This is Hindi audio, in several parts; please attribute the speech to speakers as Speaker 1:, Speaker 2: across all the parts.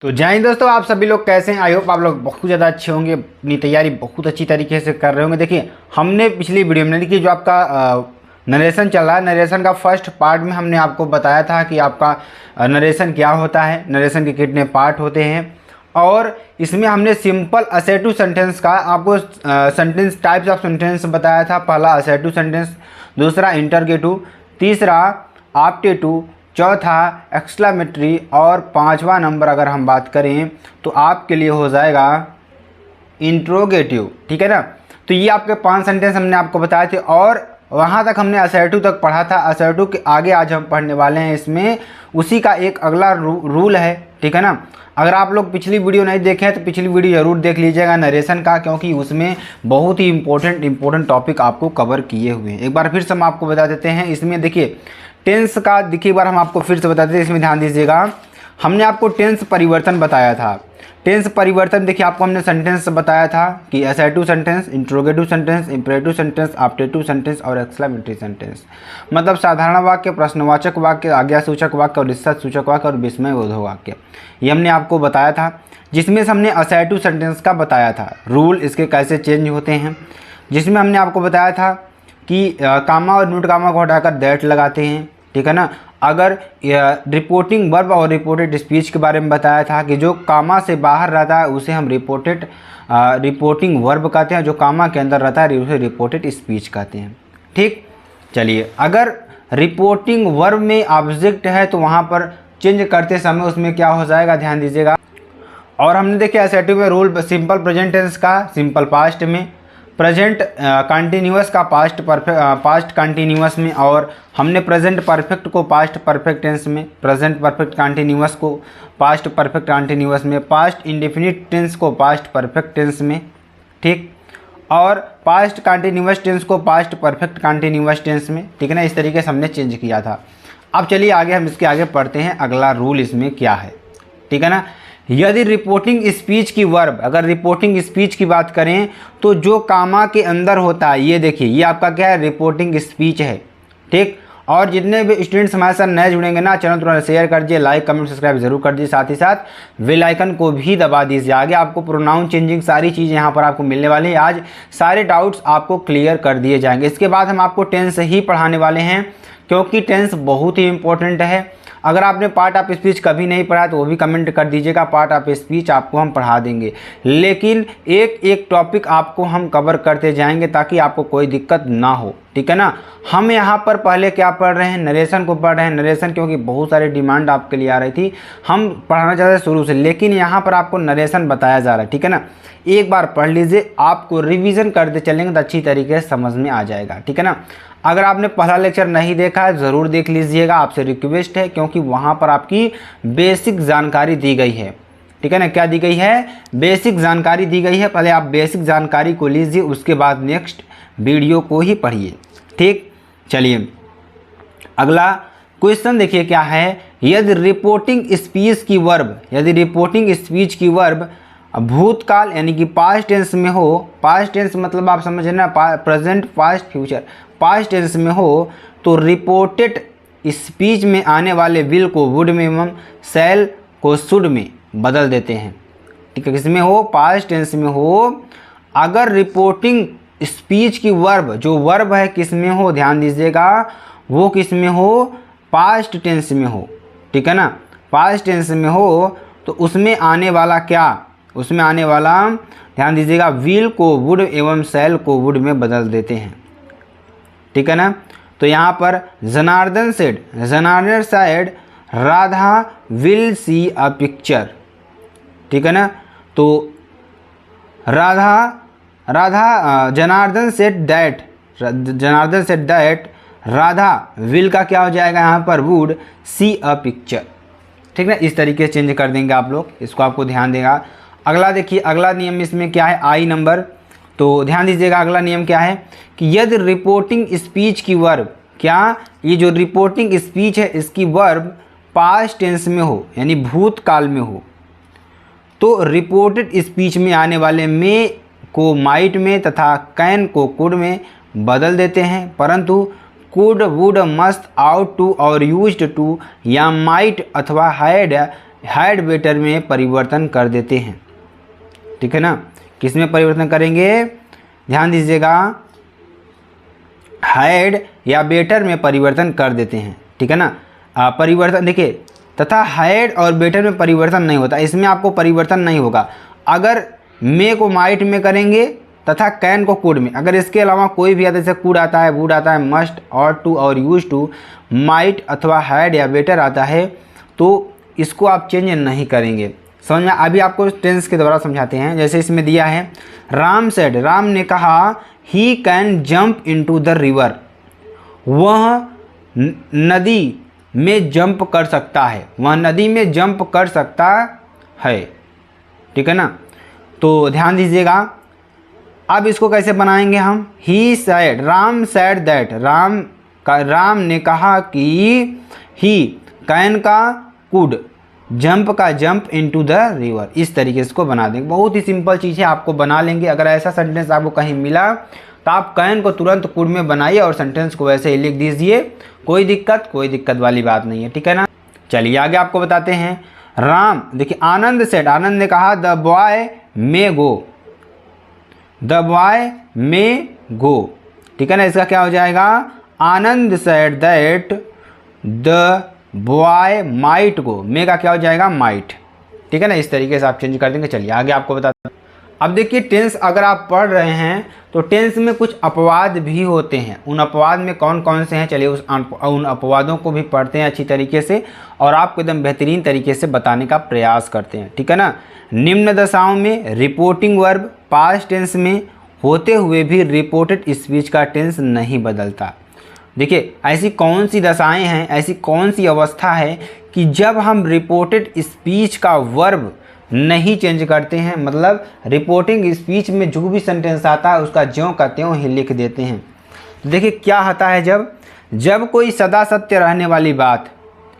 Speaker 1: तो जय हिंद दोस्तों, आप सभी लोग कैसे हैं। आई होप आप लोग बहुत ज़्यादा अच्छे होंगे, अपनी तैयारी बहुत अच्छी तरीके से कर रहे होंगे। देखिए, हमने पिछली वीडियो में देखिए जो आपका नरेशन चल रहा है, नरेशन का फर्स्ट पार्ट में हमने आपको बताया था कि आपका नरेशन क्या होता है, नरेशन के कितने पार्ट होते हैं। और इसमें हमने सिंपल असर्टिव सेंटेंस का आपको सेंटेंस टाइप्स ऑफ सेंटेंस बताया था। पहला असर्टिव सेंटेंस, दूसरा इंटरगेटिव, तीसरा ऑप्टेटिव, चौथा एक्सक्लेमेटरी और पांचवा नंबर अगर हम बात करें तो आपके लिए हो जाएगा इंट्रोगेटिव। ठीक है ना। तो ये आपके 5 सेंटेंस हमने आपको बताए थे और वहाँ तक हमने असर्टिव तक पढ़ा था। असर्टिव के आगे आज हम पढ़ने वाले हैं, इसमें उसी का एक अगला रूल है। ठीक है ना। अगर आप लोग पिछली वीडियो नहीं देखे हैं तो पिछली वीडियो ज़रूर देख लीजिएगा नरेशन का, क्योंकि उसमें बहुत ही इंपॉर्टेंट टॉपिक आपको कवर किए हुए हैं। एक बार फिर से हम आपको बता देते हैं। इसमें देखिए टेंस का देखिए एक बार हम आपको फिर से बता देते हैं, इसमें ध्यान दीजिएगा। हमने आपको टेंस परिवर्तन बताया था। टेंस परिवर्तन देखिए आपको हमने सेंटेंस बताया था कि assertive sentence, interrogative sentence, imperative sentence, optative sentence और एक्सक्लेमेटरी सेंटेंस। मतलब साधारण वाक्य, प्रश्नवाचक वाक्य, आज्ञासूचक वाक्य और रिश्ता सूचक वाक्य और विस्मयबोधक वाक्य, ये हमने आपको बताया था। जिसमें से हमने असर्टिव सेंटेंस का बताया था रूल, इसके कैसे चेंज होते हैं। जिसमें हमने आपको बताया था कि कामा और न्यूट कामा को हटाकर दैट लगाते हैं। ठीक है ना। अगर रिपोर्टिंग वर्ब और रिपोर्टेड स्पीच के बारे में बताया था कि जो कामा से बाहर रहता है उसे हम रिपोर्टिंग वर्ब कहते हैं, जो कामा के अंदर रहता है उसे रिपोर्टेड स्पीच कहते हैं। ठीक, चलिए अगर रिपोर्टिंग वर्ब में ऑब्जेक्ट है तो वहाँ पर चेंज करते समय उसमें क्या हो जाएगा, ध्यान दीजिएगा। और हमने देखे असर्टिव में रूल सिंपल प्रेजेंट टेंस का सिंपल पास्ट में, प्रेजेंट कंटिन्यूअस का पास्ट कंटिन्यूअस में, और हमने प्रेजेंट परफेक्ट को पास्ट परफेक्ट टेंस में, प्रेजेंट परफेक्ट कंटिन्यूअस को पास्ट परफेक्ट कंटिन्यूअस में, पास्ट इंडेफिनिट टेंस को पास्ट परफेक्ट टेंस में। ठीक, और पास्ट कंटिन्यूअस टेंस को पास्ट परफेक्ट कंटिन्यूअस टेंस में। ठीक है ना। इस तरीके से हमने चेंज किया था। अब चलिए आगे हम इसके आगे पढ़ते हैं, अगला रूल इसमें क्या है। ठीक है ना। यदि रिपोर्टिंग स्पीच की वर्ब, अगर रिपोर्टिंग स्पीच की बात करें तो जो कामा के अंदर होता है, ये देखिए ये आपका क्या है, रिपोर्टिंग स्पीच है। ठीक, और जितने भी स्टूडेंट्स हमारे साथ नए जुड़ेंगे ना, चैनल तुरंत शेयर कर दीजिए, लाइक कमेंट सब्सक्राइब जरूर कर दीजिए, साथ ही साथ बेल आइकन को भी दबा दीजिए। आगे आपको प्रोनाउन चेंजिंग सारी चीज़ें यहाँ पर आपको मिलने वाली हैं। आज सारे डाउट्स आपको क्लियर कर दिए जाएंगे। इसके बाद हम आपको टेंस ही पढ़ाने वाले हैं, क्योंकि टेंस बहुत ही इंपॉर्टेंट है। अगर आपने पार्ट ऑफ स्पीच कभी नहीं पढ़ा तो वो भी कमेंट कर दीजिएगा, पार्ट ऑफ स्पीच आपको हम पढ़ा देंगे। लेकिन एक एक टॉपिक आपको हम कवर करते जाएंगे ताकि आपको कोई दिक्कत ना हो। ठीक है ना। हम यहाँ पर पहले क्या पढ़ रहे हैं, नरेशन को पढ़ रहे हैं। नरेशन क्योंकि बहुत सारी डिमांड आपके लिए आ रही थी, हम पढ़ाना चाहते थे शुरू से, लेकिन यहाँ पर आपको नरेशन बताया जा रहा है। ठीक है ना। एक बार पढ़ लीजिए, आपको रिविज़न करते चलेंगे तो अच्छी तरीके से समझ में आ जाएगा। ठीक है ना। अगर आपने पहला लेक्चर नहीं देखा है ज़रूर देख लीजिएगा, आपसे रिक्वेस्ट है, क्योंकि वहाँ पर आपकी बेसिक जानकारी दी गई है। ठीक है ना। क्या दी गई है, बेसिक जानकारी दी गई है। पहले आप बेसिक जानकारी को लीजिए, उसके बाद नेक्स्ट वीडियो को ही पढ़िए। ठीक, चलिए अगला क्वेश्चन देखिए क्या है। यदि रिपोर्टिंग स्पीच की वर्ब, यदि रिपोर्टिंग स्पीच की वर्ब भूतकाल यानी कि पास्ट टेंस में हो, पास्ट टेंस मतलब आप समझ ना, present past future, past tense में हो तो रिपोर्टेड स्पीच में आने वाले विल को वुड में एवं शैल को शुड में बदल देते हैं। ठीक है, किसमें हो, पास्ट टेंस में हो। अगर रिपोर्टिंग स्पीच की वर्ब, जो वर्ब है किस में हो, ध्यान दीजिएगा, वो किस में हो, पास्ट टेंस में हो। ठीक है ना। पास्ट टेंस में हो तो उसमें आने वाला क्या, उसमें आने वाला ध्यान दीजिएगा, विल को वुड एवं शैल को वुड में बदल देते हैं। ठीक है ना। तो यहाँ पर Janardan side Radha will see a picture. ठीक है ना। तो Janardan said that Radha will का क्या हो जाएगा यहाँ पर, वुड सी अ पिक्चर। ठीक है ना। इस तरीके से चेंज कर देंगे आप लोग, इसको आपको ध्यान देगा। अगला देखिए, अगला नियम इसमें क्या है, आई नंबर। तो ध्यान दीजिएगा अगला नियम क्या है कि यदि रिपोर्टिंग स्पीच की वर्ब, क्या ये जो रिपोर्टिंग स्पीच है इसकी वर्ब पास्ट टेंस में हो यानी भूतकाल में हो, तो रिपोर्टेड स्पीच में आने वाले में को माइट में तथा कैन को कुड में बदल देते हैं। परंतु could, would, must, ought to और यूज्ड टू या माइट अथवा हैड हैड बेटर में परिवर्तन कर देते हैं। ठीक है ना, किस में परिवर्तन करेंगे, ध्यान दीजिएगा, हैड या बेटर में परिवर्तन कर देते हैं। ठीक है ना, परिवर्तन देखिए, तथा हैड और बेटर में परिवर्तन नहीं होता, इसमें आपको परिवर्तन नहीं होगा। अगर मे को माइट में करेंगे तथा कैन को कुड में, अगर इसके अलावा कोई भी आता है, जैसे कुड आता है, वुड आता है, मस्ट, और टू और यूज टू, माइट अथवा हैड या बेटर आता है, तो इसको आप चेंज नहीं करेंगे। समझ में? अभी आपको टेंस के द्वारा समझाते हैं। जैसे इसमें दिया है, राम सेड, राम ने कहा, he can jump into the river, वह नदी में जंप कर सकता है, वह नदी में जंप कर सकता है। ठीक है ना, तो ध्यान दीजिएगा। अब इसको कैसे बनाएंगे हम, he said, Ram said that, Ram ने कहा कि ही कैन का कुड, जंप का जंप इनटू द रिवर, इस तरीके से इसको बना देंगे। बहुत ही सिंपल चीज़ है, आपको बना लेंगे। अगर ऐसा सेंटेंस आपको कहीं मिला तो आप कैन को तुरंत कुड में बनाइए और सेंटेंस को वैसे ही लिख दीजिए, कोई दिक्कत वाली बात नहीं है। ठीक है ना, चलिए आगे आपको बताते हैं। राम, देखिए, आनंद सेड, आनंद ने कहा, the boy may go, the boy may go. ठीक है ना, इसका क्या हो जाएगा, Anand said that the boy might go, may का क्या हो जाएगा, माइट। ठीक है ना, इस तरीके से आप चेंज कर देंगे। चलिए आगे आपको बताते हैं। अब देखिए, टेंस अगर आप पढ़ रहे हैं तो टेंस में कुछ अपवाद भी होते हैं। उन अपवाद में कौन कौन से हैं, चलिए उन अपवादों को भी पढ़ते हैं अच्छी तरीके से और आपको एकदम बेहतरीन तरीके से बताने का प्रयास करते हैं। ठीक है ना, निम्न दशाओं में रिपोर्टिंग वर्ब पास्ट टेंस में होते हुए भी रिपोर्टेड स्पीच का टेंस नहीं बदलता। देखिए, ऐसी कौन सी दशाएं हैं, ऐसी कौन सी अवस्था है कि जब हम रिपोर्टेड स्पीच का वर्ब नहीं चेंज करते हैं, मतलब रिपोर्टिंग स्पीच में जो भी सेंटेंस आता है उसका ज्यों का त्यों ही लिख देते हैं। तो देखिए क्या होता है, जब कोई सदा सत्य रहने वाली बात,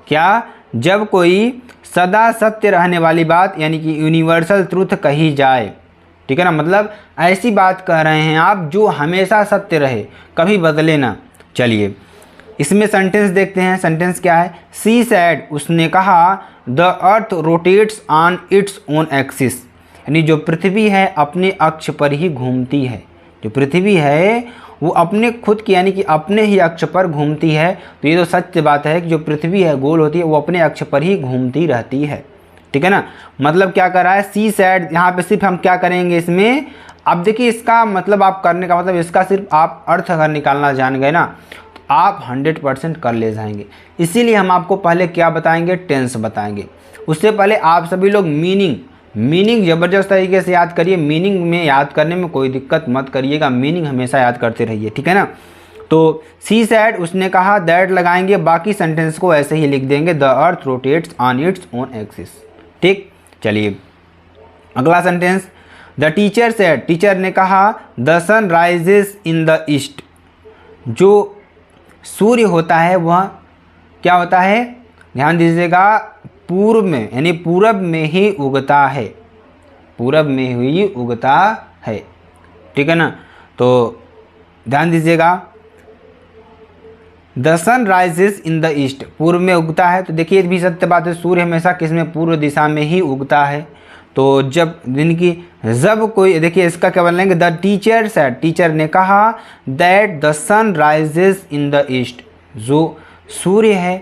Speaker 1: क्या, जब कोई सदा सत्य रहने वाली बात यानी कि यूनिवर्सल ट्रूथ कही जाए। ठीक है ना, मतलब ऐसी बात कह रहे हैं आप जो हमेशा सत्य रहे, कभी बदले ना। चलिए इसमें सेंटेंस देखते हैं। सेंटेंस क्या है, सी सैड, उसने कहा, the earth rotates on its own axis, यानी जो पृथ्वी है अपने अक्ष पर ही घूमती है। जो पृथ्वी है वो अपने खुद की यानी कि अपने ही अक्ष पर घूमती है। तो ये तो सत्य बात है कि जो पृथ्वी है गोल होती है, वो अपने अक्ष पर ही घूमती रहती है। ठीक है ना, मतलब क्या कर रहा है, सी सैड, यहाँ पे सिर्फ हम क्या करेंगे इसमें, अब देखिए इसका मतलब आप करने का मतलब, इसका सिर्फ आप अर्थ अगर निकालना जान गए ना तो आप 100% कर ले जाएंगे। इसीलिए हम आपको पहले क्या बताएंगे, टेंस बताएंगे। उससे पहले आप सभी लोग मीनिंग ज़बरदस्त तरीके से याद करिए। मीनिंग में याद करने में कोई दिक्कत मत करिएगा, मीनिंग हमेशा याद करते रहिए। ठीक है ना, तो सी सैड, उसने कहा, दैट लगाएंगे, बाकी सेंटेंस को ऐसे ही लिख देंगे, the earth rotates on its own axis. ठीक, चलिए अगला sentence, the teacher said, teacher ने कहा, the sun rises in the east, जो सूर्य होता है वह क्या होता है, ध्यान दीजिएगा, पूर्व में यानी पूरब में ही उगता है, पूरब में ही उगता है। ठीक है ना, तो ध्यान दीजिएगा, the sun rises in the east, पूर्व में उगता है। तो देखिए भी सत्य बात है, सूर्य हमेशा किसमें, पूर्व दिशा में ही उगता है। तो जब दिन की जब कोई, देखिए इसका क्या बोलेंगे, द टीचर सेड, टीचर ने कहा, that the sun rises in the east, जो सूर्य है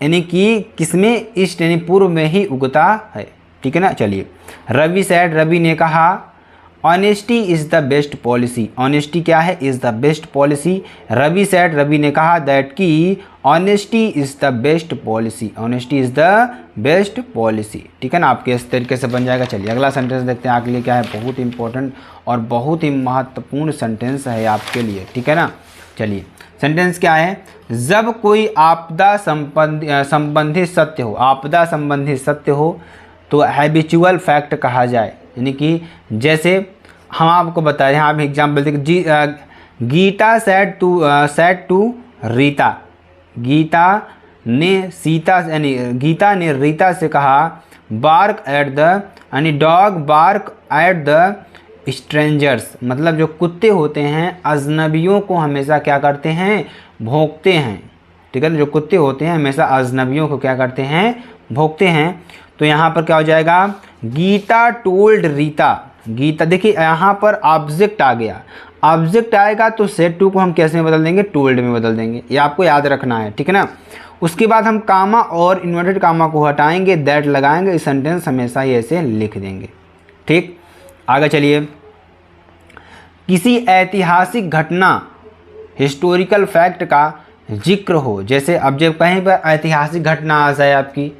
Speaker 1: यानी कि किसमें, ईस्ट यानी पूर्व में ही उगता है। ठीक है ना, चलिए रवि सेड, रवि ने कहा, honesty is the best policy, honesty क्या है, is the best policy. Ravi said, Ravi ने कहा, दैट की honesty is the best policy, honesty is the best policy. ठीक है ना, आपके इस तरीके से बन जाएगा। चलिए अगला सेंटेंस देखते हैं आपके लिए क्या है, बहुत इंपॉर्टेंट और बहुत ही महत्वपूर्ण सेंटेंस है आपके लिए। ठीक है ना, चलिए सेंटेंस क्या है, जब कोई आपदा संबंधित सत्य हो, आपदा संबंधित सत्य हो तो हैबिचुअल फैक्ट कहा जाए। यानी कि जैसे हम आपको बताएं, यहाँ आप एग्जाम्पल देखिए, गीता सेड टू रीता, गीता ने रीता से कहा, बार्क एट द, यानी dog bark at the strangers, मतलब जो कुत्ते होते हैं अजनबियों को हमेशा क्या करते हैं, भौंकते हैं। ठीक है ना, जो कुत्ते होते हैं हमेशा अजनबियों को क्या करते हैं, भोगते हैं, तो यहाँ पर क्या हो जाएगा, गीता टोल्ड रीता। गीता, देखिए यहाँ पर ऑब्जेक्ट आ गया, ऑब्जेक्ट आएगा तो सेड टू को हम कैसे में बदल देंगे, टोल्ड में बदल देंगे, ये आपको याद रखना है, ठीक है ना। उसके बाद हम कामा और इन्वर्टेड कामा को हटाएंगे, दैट लगाएंगे, इस सेंटेंस हमेशा ही ऐसे लिख देंगे, ठीक। आगे चलिए, किसी ऐतिहासिक घटना हिस्टोरिकल फैक्ट का जिक्र हो, जैसे अब जब कहीं पर ऐतिहासिक घटना आ जाए आपकी,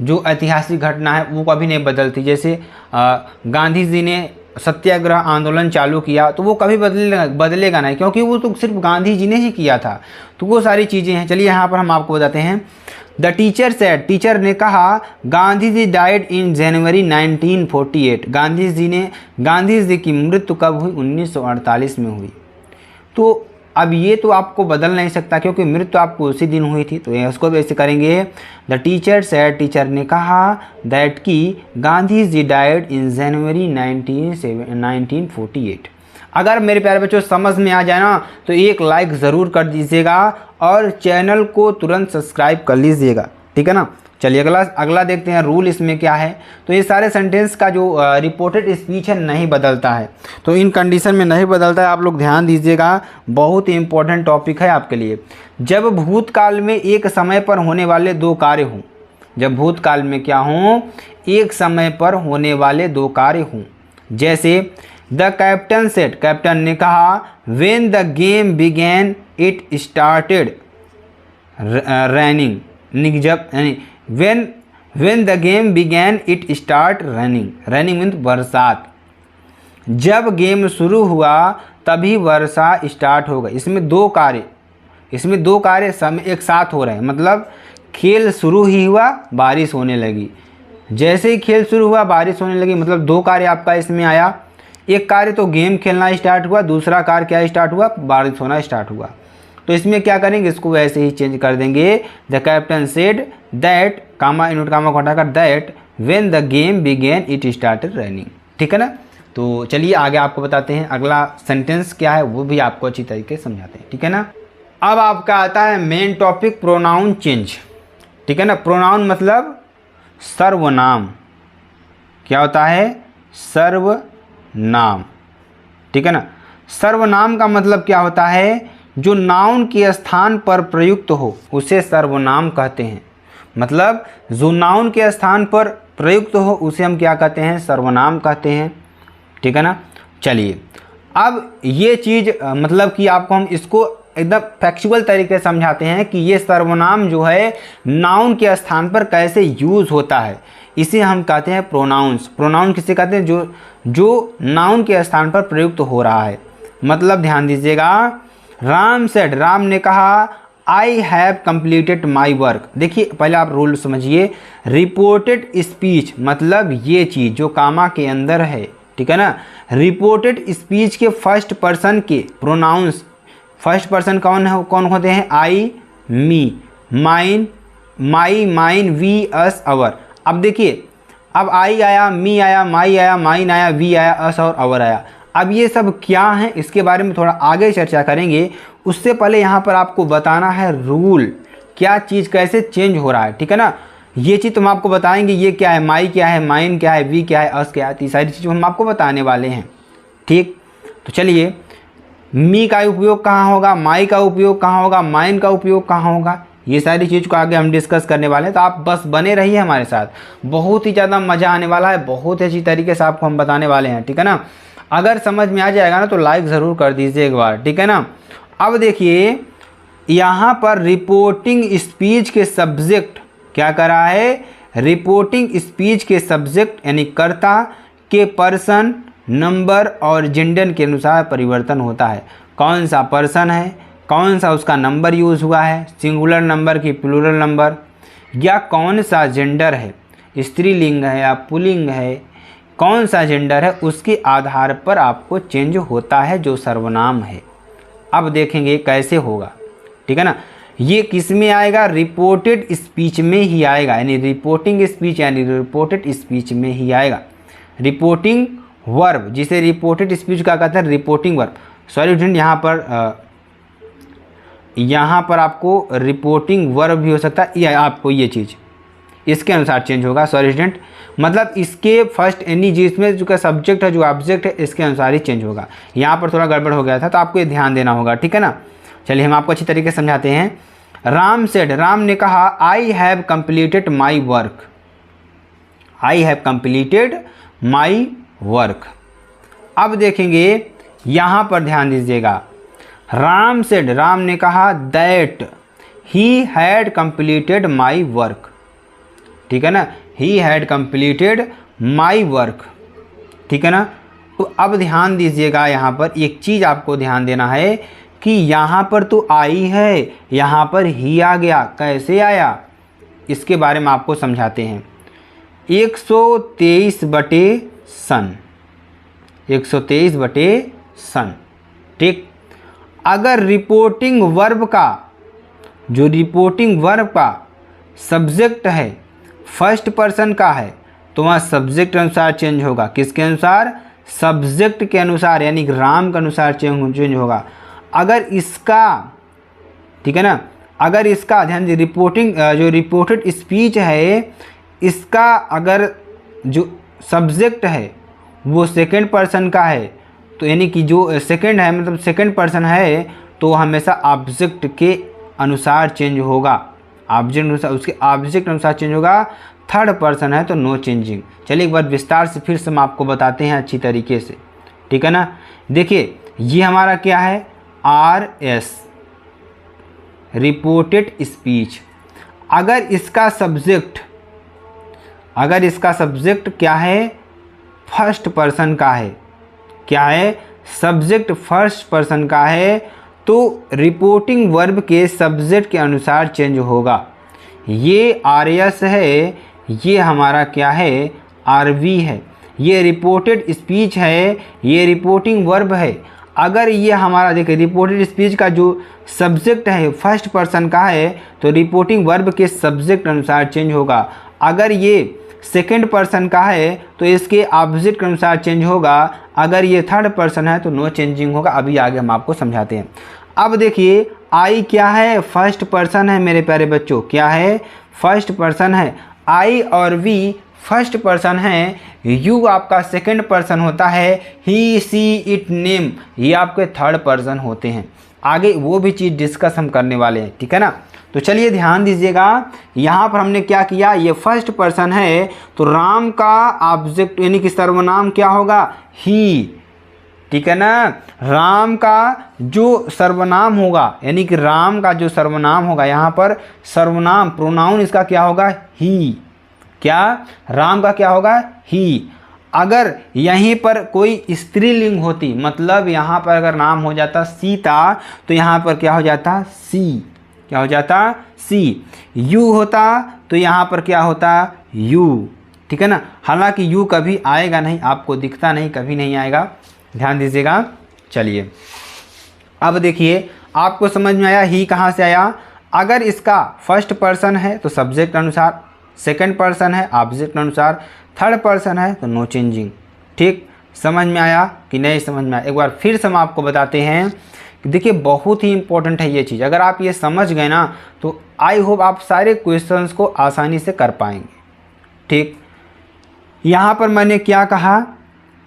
Speaker 1: जो ऐतिहासिक घटना है वो कभी नहीं बदलती, जैसे गांधी जी ने सत्याग्रह आंदोलन चालू किया तो वो कभी बदलेगा नहीं, क्योंकि वो तो सिर्फ गांधी जी ने ही किया था, तो वो सारी चीज़ें हैं। चलिए यहाँ पर हम आपको बताते हैं, द टीचर सेड, टीचर ने कहा, गांधी जी डाइड इन जनवरी 1948, गांधी जी की मृत्यु कब हुई, 1948 में हुई। तो अब ये तो आपको बदल नहीं सकता क्योंकि मृत्यु आपको उसी दिन हुई थी, तो इसको भी ऐसे करेंगे, द टीचर सेड, टीचर ने कहा, दैट कि गांधी जी डाइड इन जनवरी 1948। अगर मेरे प्यारे बच्चों समझ में आ जाए ना तो एक लाइक ज़रूर कर दीजिएगा और चैनल को तुरंत सब्सक्राइब कर लीजिएगा, ठीक है ना। चलिए अगला देखते हैं, रूल इसमें क्या है। तो ये सारे सेंटेंस का जो रिपोर्टेड स्पीच है नहीं बदलता है, तो इन कंडीशन में नहीं बदलता है, आप लोग ध्यान दीजिएगा, बहुत ही इंपॉर्टेंट टॉपिक है आपके लिए। जब भूतकाल में एक समय पर होने वाले दो कार्य हों, जब भूतकाल में क्या हों, एक समय पर होने वाले दो कार्य हों, जैसे द कैप्टन सेड, कैप्टन ने कहा, when the game began it started running, जब यानी when the game began it start running means बरसात, जब गेम शुरू हुआ तभी वर्षा स्टार्ट हो गई। इसमें दो कार्य समय एक साथ हो रहे हैं, मतलब खेल शुरू ही हुआ, बारिश होने लगी, जैसे ही खेल शुरू हुआ बारिश होने लगी, मतलब दो कार्य आपका इसमें आया। एक कार्य तो गेम खेलना स्टार्ट हुआ, दूसरा कार्य क्या स्टार्ट हुआ, बारिश होना स्टार्ट हुआ। तो इसमें क्या करेंगे, इसको वैसे ही चेंज कर देंगे, the captain said that, comma inverted comma को हटाकर, that when the game began it started running, ठीक है ना। तो चलिए आगे आपको बताते हैं अगला सेंटेंस क्या है, वो भी आपको अच्छी तरीके से समझाते हैं, ठीक है ना। अब आपका आता है मेन टॉपिक, प्रोनाउन चेंज, ठीक है ना। प्रोनाउन मतलब सर्वनाम, क्या होता है, सर्वनाम, ठीक है ना। सर्वनाम का मतलब क्या होता है, जो नाउन के स्थान पर प्रयुक्त हो उसे सर्वनाम कहते हैं, मतलब जो नाउन के स्थान पर प्रयुक्त हो उसे हम क्या कहते हैं, सर्वनाम कहते हैं, ठीक है ना। चलिए अब ये चीज़ मतलब कि आपको हम इसको एकदम फैक्चुअल तरीके से समझाते हैं कि ये सर्वनाम जो है नाउन के स्थान पर कैसे यूज़ होता है, इसे हम कहते हैं प्रोनाउंस। प्रोनाउन किसे कहते हैं, जो नाउन के स्थान पर प्रयुक्त हो रहा है। मतलब ध्यान दीजिएगा, राम सेड, राम ने कहा, I have completed my work. देखिए पहले आप रूल समझिए, रिपोर्टेड स्पीच मतलब ये चीज़ जो कामा के अंदर है, ठीक है ना। रिपोर्टेड स्पीच के फर्स्ट पर्सन के प्रोनाउंस, फर्स्ट पर्सन कौन होते हैं, आई, मी, माइन, माई, माइन, वी, अस, अवर। अब देखिए, अब आई आया, मी आया, माई आया, माइन आया, वी आया, अस और अवर आया। अब ये सब क्या हैं इसके बारे में थोड़ा आगे चर्चा करेंगे, उससे पहले यहाँ पर आपको बताना है रूल, क्या चीज़ कैसे चेंज हो रहा है, ठीक है ना। ये चीज़ तो हम आपको बताएंगे, ये क्या है, माई क्या है, माइन क्या है, वी क्या है, अस क्या है, ये सारी चीज़ें हम आपको बताने वाले हैं, ठीक। तो चलिए, मी का उपयोग कहाँ होगा, माई का उपयोग कहाँ होगा, माइन का उपयोग कहाँ होगा, ये सारी चीज़ को आगे हम डिस्कस करने वाले हैं। तो आप बस बने रहिए हमारे साथ, बहुत ही ज़्यादा मज़ा आने वाला है, बहुत अच्छी तरीके से आपको हम बताने वाले हैं, ठीक है ना। अगर समझ में आ जाएगा ना तो लाइक ज़रूर कर दीजिए एक बार, ठीक है ना। अब देखिए यहाँ पर रिपोर्टिंग स्पीच के सब्जेक्ट क्या कर रहा है, रिपोर्टिंग स्पीच के सब्जेक्ट यानी कर्ता के पर्सन, नंबर और जेंडर के अनुसार परिवर्तन होता है। कौन सा पर्सन है, कौन सा उसका नंबर यूज़ हुआ है, सिंगुलर नंबर की प्लूरल नंबर, या कौन सा जेंडर है, स्त्रीलिंग है या पुल्लिंग है, कौन सा जेंडर है, उसके आधार पर आपको चेंज होता है जो सर्वनाम है। अब देखेंगे कैसे होगा, ठीक है ना। ये किस में आएगा, रिपोर्टेड स्पीच में ही आएगा, यानी रिपोर्टिंग स्पीच यानी रिपोर्टेड स्पीच में ही आएगा। रिपोर्टिंग वर्ब, जिसे रिपोर्टेड स्पीच का कहते हैं रिपोर्टिंग वर्ब। सॉरी स्टूडेंट, यहाँ पर आपको रिपोर्टिंग वर्ब भी हो सकता है, या आपको ये चीज़ इसके अनुसार चेंज होगा। सॉरी स्टूडेंट, मतलब इसके फर्स्ट एनी जी इसमें जो का सब्जेक्ट है जो ऑब्जेक्ट है इसके अनुसार ही चेंज होगा। यहाँ पर थोड़ा गड़बड़ हो गया था तो आपको ये ध्यान देना होगा, ठीक है ना। चलिए हम आपको अच्छी तरीके से समझाते हैं। राम सेड, राम ने कहा I have completed my work, I have completed my work. अब देखेंगे यहाँ पर ध्यान दीजिएगा, राम सेड, राम ने कहा that he had completed my work, ठीक है ना, he had completed my work, ठीक है ना। तो अब ध्यान दीजिएगा, यहाँ पर एक चीज़ आपको ध्यान देना है कि यहाँ पर तो आई है, यहाँ पर ही आ गया, कैसे आया इसके बारे में आपको समझाते हैं। 123/सन, 123/सन, ठीक। अगर रिपोर्टिंग वर्ब का, जो रिपोर्टिंग वर्ब का सब्जेक्ट है फर्स्ट पर्सन का है तो वहाँ सब्जेक्ट अनुसार चेंज होगा। किसके अनुसार? सब्जेक्ट के अनुसार, यानी राम के अनुसार चेंज होगा। अगर इसका, ठीक है ना, अगर इसका ध्यान दीजिए, रिपोर्टिंग जो रिपोर्टेड स्पीच है इसका अगर जो सब्जेक्ट है वो सेकंड पर्सन का है तो यानी कि जो सेकंड है मतलब सेकंड पर्सन है तो हमेशा ऑब्जेक्ट के अनुसार चेंज होगा, ऑब्जेक्ट अनुसार, उसके ऑब्जेक्ट अनुसार चेंज होगा। थर्ड पर्सन है तो नो चेंजिंग। चलिए एक बार विस्तार से फिर से हम आपको बताते हैं अच्छी तरीके से, ठीक है ना। देखिए ये हमारा क्या है, RS रिपोर्टेड स्पीच। अगर इसका सब्जेक्ट, अगर इसका सब्जेक्ट क्या है, फर्स्ट पर्सन का है, क्या है, सब्जेक्ट फर्स्ट पर्सन का है तो रिपोर्टिंग वर्ब के सब्जेक्ट के अनुसार चेंज होगा। ये RS है, ये हमारा क्या है, RV है। ये रिपोर्टेड स्पीच है, ये रिपोर्टिंग वर्ब है। अगर ये हमारा देखिए रिपोर्टेड स्पीच का जो सब्जेक्ट है फर्स्ट पर्सन का है तो रिपोर्टिंग वर्ब के सब्जेक्ट अनुसार चेंज होगा। अगर ये सेकंड पर्सन का है तो इसके ऑब्जेक्ट के अनुसार चेंज होगा। अगर ये थर्ड पर्सन है तो नो चेंजिंग होगा। अभी आगे हम आपको समझाते हैं। अब देखिए आई क्या है, फर्स्ट पर्सन है मेरे प्यारे बच्चों, क्या है, फर्स्ट पर्सन है। आई और वी फर्स्ट पर्सन है, यू आपका सेकंड पर्सन होता है, ही सी इट नेम ये आपके थर्ड पर्सन होते हैं। आगे वो भी चीज़ डिस्कस हम करने वाले हैं, ठीक है ना। तो चलिए ध्यान दीजिएगा, यहाँ पर हमने क्या किया, ये फर्स्ट पर्सन है तो राम का ऑब्जेक्ट यानी कि सर्वनाम क्या होगा, ही, ठीक है ना। राम का जो सर्वनाम होगा यानी कि राम का जो सर्वनाम होगा, यहाँ पर सर्वनाम प्रोनाउन इसका क्या होगा, ही, क्या, राम का क्या होगा, ही। अगर यहीं पर कोई स्त्रीलिंग होती, मतलब यहाँ पर अगर नाम हो जाता सीता तो यहाँ पर क्या हो जाता, सी, क्या हो जाता, सी। यू होता तो यहाँ पर क्या होता, यू, ठीक है ना। हालांकि यू कभी आएगा नहीं, आपको दिखता नहीं, कभी नहीं आएगा, ध्यान दीजिएगा। चलिए अब देखिए आपको समझ में आया ही कहाँ से आया। अगर इसका फर्स्ट पर्सन है तो सब्जेक्ट अनुसार, सेकंड पर्सन है ऑब्जेक्ट अनुसार, थर्ड पर्सन है तो नो चेंजिंग। ठीक, समझ में आया कि नहीं समझ में आया? एक बार फिर से हम आपको बताते हैं। देखिए बहुत ही इंपॉर्टेंट है ये चीज़, अगर आप ये समझ गए ना तो आई होप आप सारे क्वेश्चंस को आसानी से कर पाएंगे। ठीक, यहाँ पर मैंने क्या कहा,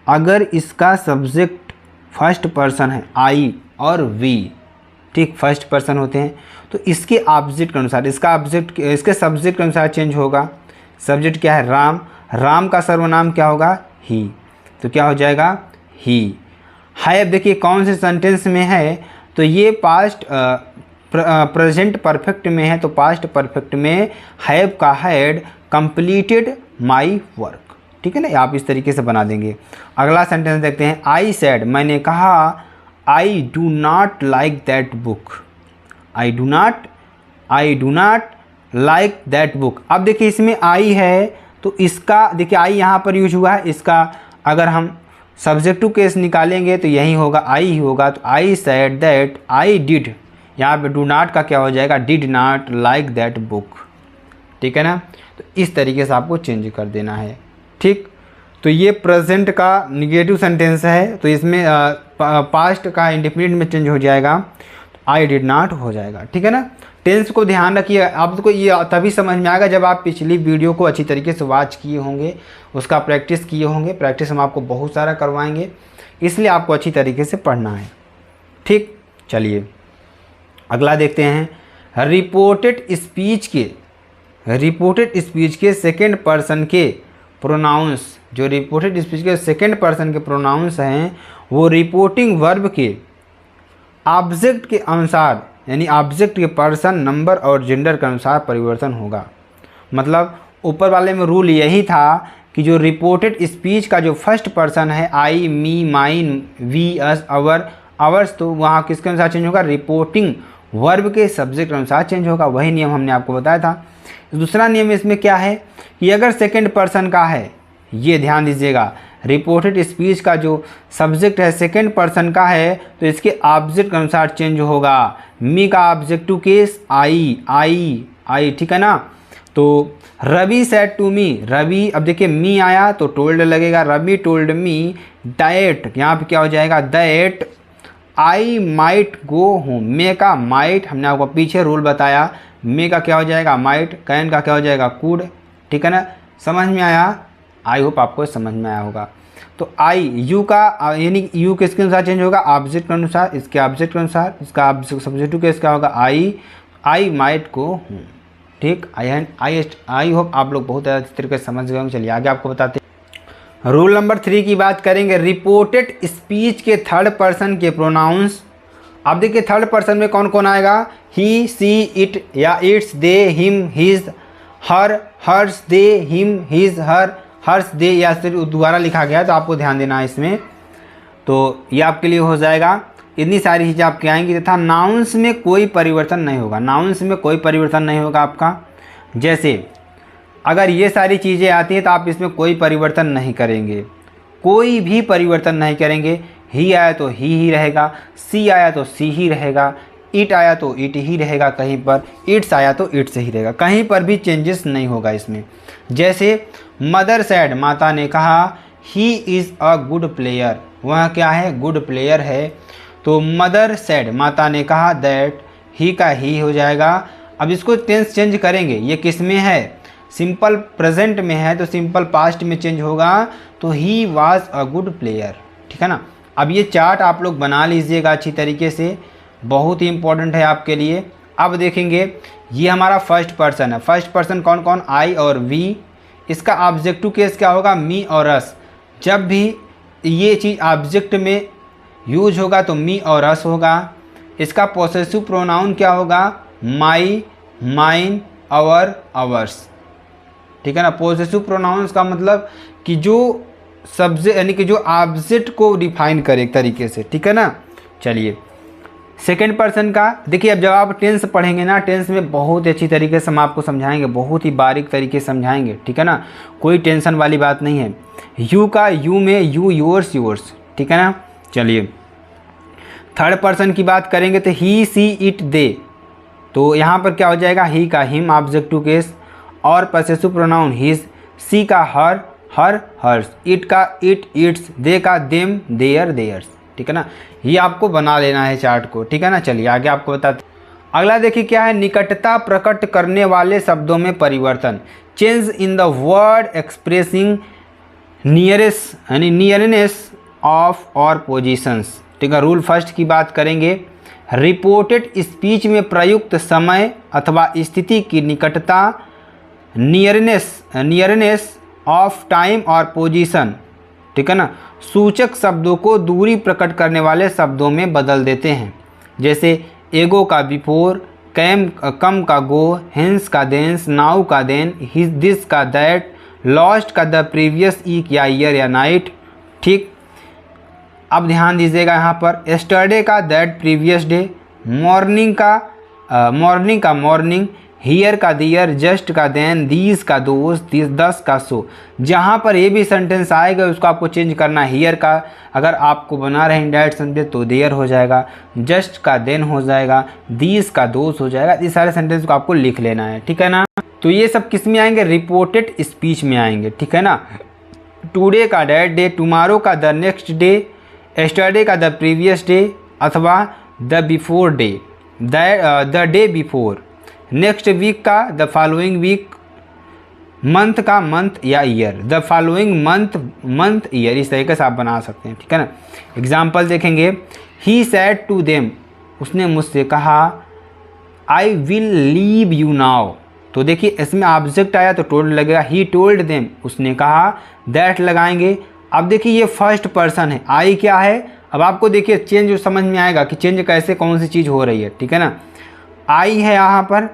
Speaker 1: अगर इसका सब्जेक्ट फर्स्ट पर्सन है आई और वी, ठीक, फर्स्ट पर्सन होते हैं तो इसके ऑब्जेक्ट के अनुसार, इसका ऑब्जेक्ट इसके सब्जेक्ट के अनुसार चेंज होगा। सब्जेक्ट क्या है, राम, राम का सर्वनाम क्या होगा, ही, तो क्या हो जाएगा, ही। है, देखिए कौन से सेंटेंस में है, तो ये पास्ट प्रेजेंट परफेक्ट में है, तो पास्ट परफेक्ट में हैव का हैड कंप्लीटेड माई वर्क। ठीक है ना, आप इस तरीके से बना देंगे। अगला सेंटेंस देखते हैं, आई सेड, मैंने कहा, I do not like that book, I do not like that book. अब देखिए इसमें आई है तो इसका देखिए आई यहाँ पर यूज हुआ है, इसका अगर हम सब्जेक्टिव केस निकालेंगे तो यही होगा, आई ही होगा। तो I said that I did, यहाँ पे डू नॉट का क्या हो जाएगा, did not like that book. ठीक है ना, तो इस तरीके से आपको चेंज कर देना है। ठीक, तो ये प्रेजेंट का निगेटिव सेंटेंस है तो इसमें पास्ट का इंडेफिनिट में चेंज हो जाएगा, तो आई डिड नॉट हो जाएगा। ठीक है ना, टेंस को ध्यान रखिए। आपको ये तभी समझ में आएगा जब आप पिछली वीडियो को अच्छी तरीके से वॉच किए होंगे, उसका प्रैक्टिस किए होंगे। प्रैक्टिस हम आपको बहुत सारा करवाएंगे, इसलिए आपको अच्छी तरीके से पढ़ना है। ठीक, चलिए अगला देखते हैं। रिपोर्टेड स्पीच के सेकेंड पर्सन के प्रोनाउंस, जो रिपोर्टेड स्पीच के सेकेंड पर्सन के प्रोनाउंस हैं वो रिपोर्टिंग वर्ब के ऑब्जेक्ट के अनुसार, यानी ऑब्जेक्ट के पर्सन, नंबर और जेंडर के अनुसार परिवर्तन होगा। मतलब ऊपर वाले में रूल यही था कि जो रिपोर्टेड स्पीच का जो फर्स्ट पर्सन है, आई, मी, माइन, वी, अस, आवर्स, तो वहाँ किसके अनुसार चेंज होगा? रिपोर्टिंग वर्ब के सब्जेक्ट अनुसार चेंज होगा। वही नियम हमने आपको बताया था। दूसरा नियम इसमें क्या है कि अगर सेकंड पर्सन का है, ये ध्यान दीजिएगा, रिपोर्टेड स्पीच का जो सब्जेक्ट है सेकंड पर्सन का है तो इसके ऑब्जेक्ट के अनुसार चेंज होगा। मी का ऑब्जेक्टिव केस आई, ठीक है ना। तो Ravi said to me, Ravi, अब देखिए मी आया तो टोल्ड लगेगा। रवि टोल्ड मी दैट, यहाँ पे क्या हो जाएगा? That I might go home. May का माइट, हमने आपको पीछे रूल बताया, मे का क्या हो जाएगा? माइट। कैन का क्या हो जाएगा? कुड। ठीक है ना, समझ में आया? आई होप आपको समझ में आया होगा। तो आई, यू का, यानी यू किसके अनुसार चेंज होगा? ऑब्जेक्ट के अनुसार, इसके ऑब्जेक्ट के अनुसार, इसका सब्जेक्टिव केस क्या होगा? आई माइट गो होम। ठीक, आई होप आप लोग बहुत अच्छी तरीके से समझ गए होंगे। चलिए आगे आपको बताते हैं। रूल नंबर 3 की बात करेंगे। रिपोर्टेड स्पीच के थर्ड पर्सन के प्रोनाउंस। अब देखिए थर्ड पर्सन में कौन कौन आएगा? ही, सी, इट या its, they, him, his, her, hers, they, him, his, hers, they, या फिर दोबारा लिखा गया तो आपको ध्यान देना है इसमें। तो ये आपके लिए हो जाएगा। इतनी सारी चीज़ें आपके आएंगी तथा नाउन्स में कोई परिवर्तन नहीं होगा। नाउन्स में कोई परिवर्तन नहीं होगा आपका। जैसे अगर ये सारी चीज़ें आती हैं तो आप इसमें कोई परिवर्तन नहीं करेंगे, कोई भी परिवर्तन नहीं करेंगे। ही आया तो ही रहेगा, सी आया तो सी ही रहेगा, इट आया तो इट ही रहेगा, कहीं पर इट्स आया तो इट्स ही रहेगा, कहीं पर भी चेंजेस नहीं होगा इसमें। जैसे मदर सेड, माता ने कहा, he is a good player, वह क्या है? गुड प्लेयर है। तो मदर सेड, माता ने कहा, दैट, ही का ही हो जाएगा। अब इसको टेंस चेंज करेंगे, ये किस में है? सिंपल प्रेजेंट में है तो सिंपल पास्ट में चेंज होगा, तो he was a good player. ठीक है ना। अब ये चार्ट आप लोग बना लीजिएगा अच्छी तरीके से, बहुत ही इंपॉर्टेंट है आपके लिए। अब देखेंगे ये हमारा फर्स्ट पर्सन है। फर्स्ट पर्सन कौन कौन? आई और वी। इसका ऑब्जेक्टिव केस क्या होगा? मी और अस। जब भी ये चीज़ ऑब्जेक्ट में यूज होगा तो मी और अस होगा। इसका पोसेसिव प्रोनाउन क्या होगा? माई, माइन, आवर, आवर्स। ठीक है ना। पोसेसिव प्रोनाउंस का मतलब कि जो सब्जेक्ट, यानी कि जो ऑब्जेक्ट को डिफाइन करे एक तरीके से। ठीक है ना। चलिए सेकेंड पर्सन का देखिए, अब जब आप टेंस पढ़ेंगे ना, टेंस में बहुत अच्छी तरीके से हम आपको समझाएंगे, बहुत ही बारीक तरीके से समझाएंगे। ठीक है ना, कोई टेंशन वाली बात नहीं है। यू का, यू में यू, योर्स, योर्स। ठीक है ना। चलिए थर्ड पर्सन की बात करेंगे तो ही, सी, इट, दे। तो यहाँ पर क्या हो जाएगा? ही का हिम ऑब्जेक्टिव केस और पोसेसिव प्रोनाउन हिज। सी का हर, हर्स। इट का इट, इट्स। दे का देम, देयर, देयर्स। ठीक है ना। ये आपको बना लेना है चार्ट को। ठीक है ना। चलिए आगे आपको बताते। अगला देखिए क्या है? निकटता प्रकट करने वाले शब्दों में परिवर्तन। Change in the word expressing nearest, यानी नियरनेस ऑफ और पोजीशंस। ठीक है। रूल फर्स्ट की बात करेंगे। रिपोर्टेड स्पीच में प्रयुक्त समय अथवा स्थिति की निकटता, नियरनेस ऑफ टाइम और पोजीशन। ठीक है ना, सूचक शब्दों को दूरी प्रकट करने वाले शब्दों में बदल देते हैं। जैसे एगो का बिफोर, कम का गो, हेंस का देंस, नाउ का देन, हिज, दिस का दैट, लॉस्ट का द प्रीवियस वीक या ईयर या नाइट। ठीक। अब ध्यान दीजिएगा यहाँ पर, एस्टरडे का दैट प्रीवियस डे, मॉर्निंग का मॉर्निंग, हियर का दियर, जस्ट का देन, दीज का दोस्त, दस का सो। जहाँ पर ये भी सेंटेंस आएगा उसको आपको चेंज करना है। हियर का अगर आपको बना रहे हैं डायरेक्ट सेंटेंस तो देयर हो जाएगा, जस्ट का देन हो जाएगा, दीज का दोस्त हो जाएगा। ये सारे सेंटेंस को आपको लिख लेना है। ठीक है ना। तो ये सब किस में आएंगे? रिपोर्टेड स्पीच में आएंगे। ठीक है ना। टुडे का दैट डे, टुमारो का द नेक्स्ट डे, एस्टरडे का द प्रीवियस डे अथवा the before day, the day before. Next week का द फॉलोइंग वीक, मंथ का मंथ या year, the following month month year, इस तरीके से आप बना सकते हैं, ठीक है ना। एग्जाम्पल देखेंगे, ही सैड टू देम, उसने मुझसे कहा, I will leave you now, तो देखिए इसमें ऑब्जेक्ट आया तो टोल्ड लगेगा, ही टोल्ड देम, उसने कहा, दैट लगाएंगे। अब देखिए ये फर्स्ट पर्सन है, आई क्या है, अब आपको देखिए चेंज समझ में आएगा कि चेंज कैसे कौन सी चीज़ हो रही है, ठीक है ना। आई है यहाँ पर,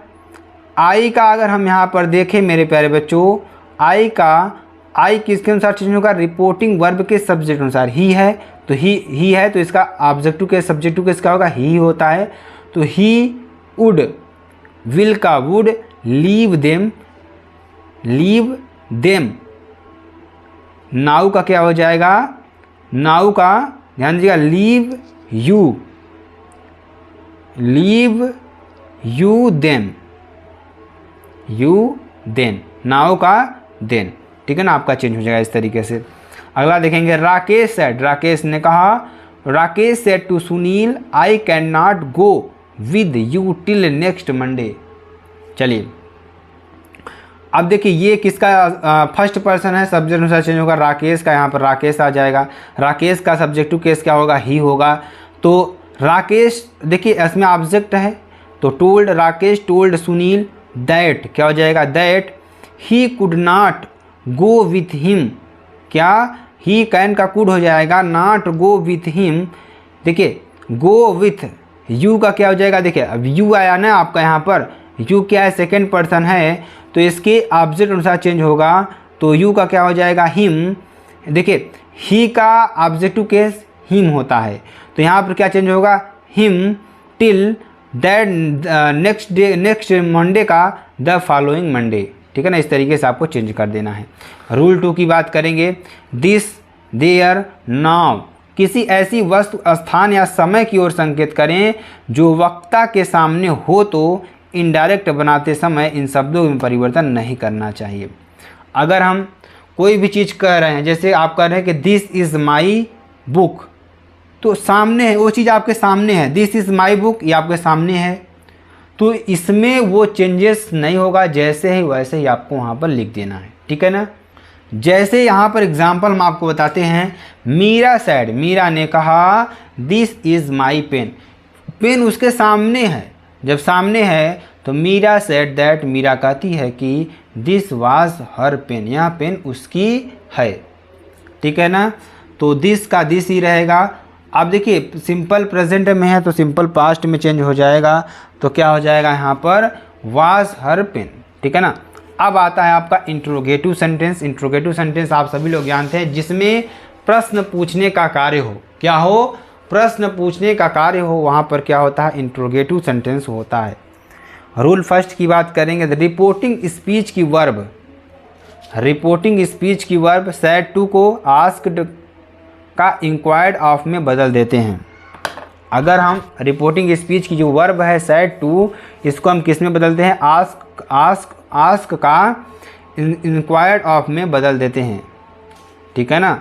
Speaker 1: आई का अगर हम यहाँ पर देखें मेरे प्यारे बच्चों, आई का, आई किसके अनुसार चेंज होगा, रिपोर्टिंग वर्ब के सब्जेक्ट अनुसार, ही है तो ही है तो इसका ऑब्जेक्टिव के सब्जेक्टिव किसका होगा, ही होता है, तो ही वुड, विल का would, leave them, leave them, now का क्या हो जाएगा, नाउ का ध्यान दीजिएगा, leave you them, you then, now का देन, ठीक है ना, आपका चेंज हो जाएगा इस तरीके से। अगला देखेंगे, राकेश सेड, राकेश ने कहा, Rakesh said to Sunil, I can not go with you till next Monday. चलिए अब देखिए ये किसका फर्स्ट पर्सन है, सब्जेक्ट अनुसार चेंज होगा, राकेश का, यहाँ पर राकेश आ जाएगा, राकेश का सब्जेक्टिव केस क्या होगा, ही होगा, तो राकेश देखिए इसमें ऑब्जेक्ट है तो told, Rakesh told Sunil that क्या हो जाएगा, that he could not go with him, क्या, ही कैन का कुड हो जाएगा, नॉट गो विथ हिम, देखिए गो विथ यू का क्या हो जाएगा, देखिए अब यू आया ना आपका यहाँ पर, यू क्या है, सेकेंड पर्सन है तो इसके ऑब्जेक्ट अनुसार चेंज होगा, तो यू का क्या हो जाएगा, हिम, देखिए ही का ऑब्जेक्टिव केस हिम होता है तो यहाँ पर क्या चेंज होगा, him till that next day, next Monday का द फॉलोइंग मंडे, ठीक है ना, इस तरीके से आपको चेंज कर देना है। रूल 2 की बात करेंगे, दिस देयर नाउ, किसी ऐसी वस्तु स्थान या समय की ओर संकेत करें जो वक्ता के सामने हो तो इनडायरेक्ट बनाते समय इन शब्दों में परिवर्तन नहीं करना चाहिए। अगर हम कोई भी चीज़ कह रहे हैं, जैसे आप कह रहे हैं कि दिस इज़ माई बुक, तो सामने है वो चीज़, आपके सामने है, दिस इज़ माई बुक ये आपके सामने है, तो इसमें वो चेंजेस नहीं होगा, जैसे ही वैसे ही आपको वहाँ पर लिख देना है, ठीक है ना। जैसे यहाँ पर एग्जाम्पल हम आपको बताते हैं, मीरा सैड, मीरा ने कहा, this is my pen, pen उसके सामने है, जब सामने है तो मीरा सेड दैट, मीरा कहती है कि दिस वाज हर पेन, यह पेन उसकी है, ठीक है ना, तो दिस का दिस ही रहेगा। अब देखिए सिंपल प्रेजेंट में है तो सिंपल पास्ट में चेंज हो जाएगा, तो क्या हो जाएगा यहाँ पर, वाज हर पेन, ठीक है ना। अब आता है आपका इंट्रोगेटिव सेंटेंस। इंट्रोगेटिव सेंटेंस आप सभी लोग जानते हैं, जिसमें प्रश्न पूछने का कार्य हो, क्या हो, प्रश्न पूछने का कार्य हो, वहाँ पर क्या होता है, इंट्रोगेटिव सेंटेंस होता है। रूल फर्स्ट की बात करेंगे, रिपोर्टिंग स्पीच की वर्ब, रिपोर्टिंग स्पीच की वर्ब सैड टू को आस्क्ड का इंक्वायर्ड ऑफ में बदल देते हैं। अगर हम रिपोर्टिंग स्पीच की जो वर्ब है सैड टू, इसको हम किस में बदलते हैं, आस्क का इंक्वायर्ड ऑफ में बदल देते हैं, ठीक है ना,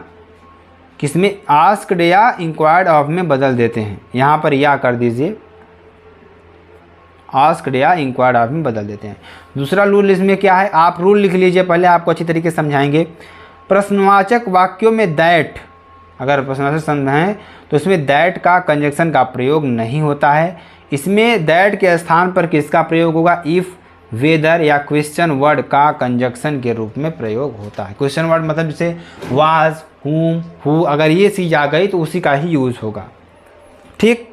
Speaker 1: किसमें, आस्क्ड या इंक्वायर्ड ऑफ में बदल देते हैं, यहाँ पर या कर दीजिए, आस्क्ड या इंक्वायर्ड ऑफ में बदल देते हैं। दूसरा रूल इसमें क्या है, आप रूल लिख लीजिए, पहले आपको अच्छी तरीके से समझाएंगे। प्रश्नवाचक वाक्यों में दैट, अगर प्रश्नवाचक शब्द हैं तो इसमें दैट का कंजक्शन का प्रयोग नहीं होता है, इसमें दैट के स्थान पर किसका प्रयोग होगा, इफ़, वेदर या क्वेश्चन वर्ड का कंजक्शन के रूप में प्रयोग होता है। क्वेश्चन वर्ड मतलब जैसे वाज, हुम, हु, अगर ये चीज़ आ गई तो उसी का ही यूज़ होगा, ठीक।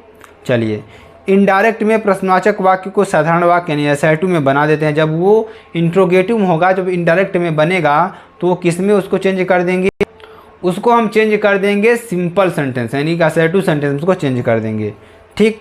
Speaker 1: चलिए इनडायरेक्ट में प्रश्नवाचक वाक्य को साधारण वाक्य यानी एसआई2 में बना देते हैं। जब वो इंट्रोगेटिव होगा, जब इनडायरेक्ट में बनेगा तो वो किस में उसको चेंज कर देंगे, उसको हम चेंज कर देंगे सिंपल सेंटेंस, यानी कि एसआई2 सेंटेंस को चेंज कर देंगे, ठीक।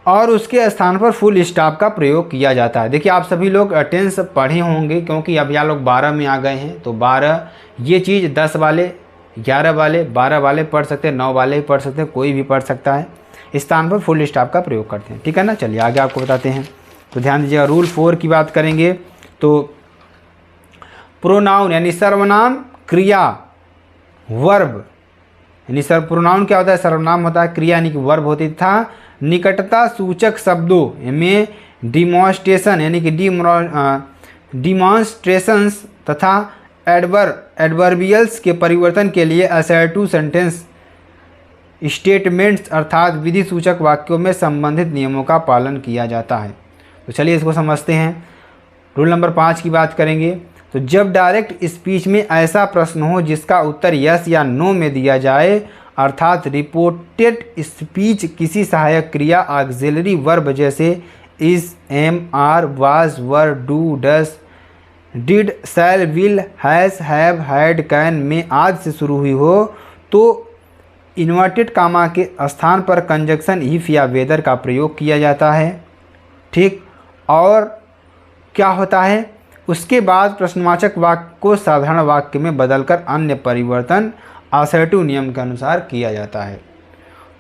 Speaker 1: और उसके स्थान पर फुल स्टॉप का प्रयोग किया जाता है। देखिए आप सभी लोग टेंस पढ़े होंगे, क्योंकि अब यहाँ लोग 12 में आ गए हैं, तो 12 ये चीज़ 10 वाले, 11 वाले, 12 वाले पढ़ सकते हैं, 9 वाले भी पढ़ सकते हैं, कोई भी पढ़ सकता है, इस स्थान पर फुल स्टॉप का प्रयोग करते हैं, ठीक है ना। चलिए आगे आपको बताते हैं, तो ध्यान दीजिएगा। रूल 4 की बात करेंगे तो प्रोनाउन यानी सर्वनाम, क्रिया, वर्ब, यानी प्रोनाउन क्या होता है, सर्वनाम होता है, क्रिया यानी कि वर्ब होती था, निकटता सूचक शब्दों में डिमॉन्स्ट्रेशन यानी कि डिमॉन्स्ट्रेशंस तथा एडवर्बियल्स के परिवर्तन के लिए असर्टिव सेंटेंस स्टेटमेंट्स अर्थात विधि सूचक वाक्यों में संबंधित नियमों का पालन किया जाता है। तो चलिए इसको समझते हैं। रूल नंबर 5 की बात करेंगे। तो जब डायरेक्ट स्पीच में ऐसा प्रश्न हो जिसका उत्तर यस या नो में दिया जाए, अर्थात रिपोर्टेड स्पीच किसी सहायक क्रिया ऑक्सिलरी वर्ब जैसे is, am, are, was, were, do, does, did, shall, will, has, have, had, can में आज से शुरू हुई हो, तो इन्वर्टेड कामा के स्थान पर कंजक्शन इफ या वेदर का प्रयोग किया जाता है। ठीक, और क्या होता है, उसके बाद प्रश्नवाचक वाक्य को साधारण वाक्य में बदलकर अन्य परिवर्तन असर्टिव नियम के अनुसार किया जाता है।